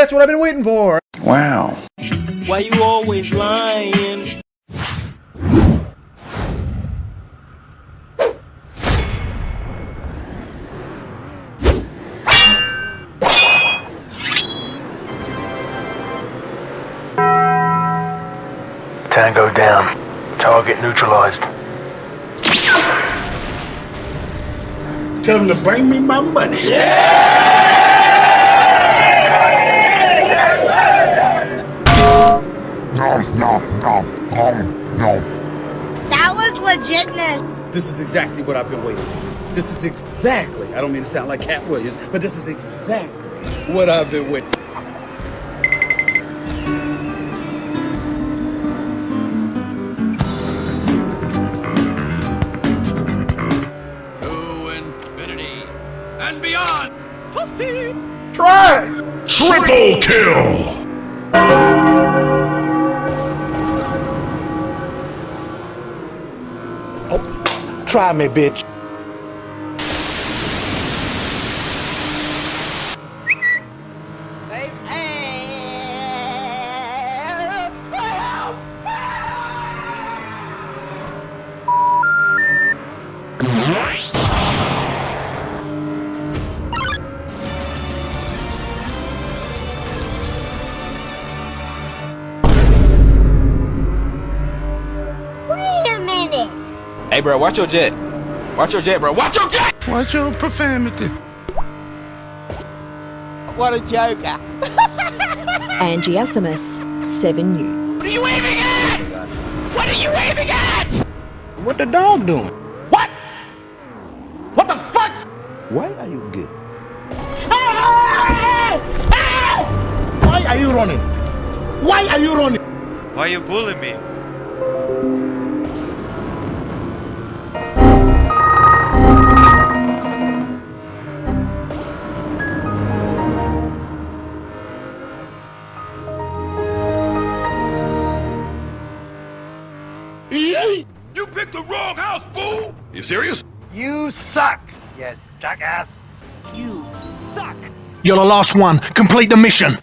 that's what I've been waiting for. Wow. Why you always lying? Tango down. Target neutralized. Tell them to bring me my money. That was legitness. This is exactly what I've been waiting for. This is exactly, I don't mean to sound like Cat Williams, but this is exactly what I've been waiting for. And beyond! Try! Triple kill! Try me, bitch. Wait a minute. Hey, bro, watch your jet. Watch your jet, bro. Watch your jet! Watch your profanity. What a joker! 𝐃𝐨𝐰𝐧𝐥𝐸 7U. What are you aiming at? What are you aiming at? What the dog doing? What? What the fuck? Why are you good? Ah! Ah! Why are you running? Why are you running? Why you bullying me? You picked the wrong house, fool! You serious? You suck, you jackass. You suck. You're the last one. Complete the mission.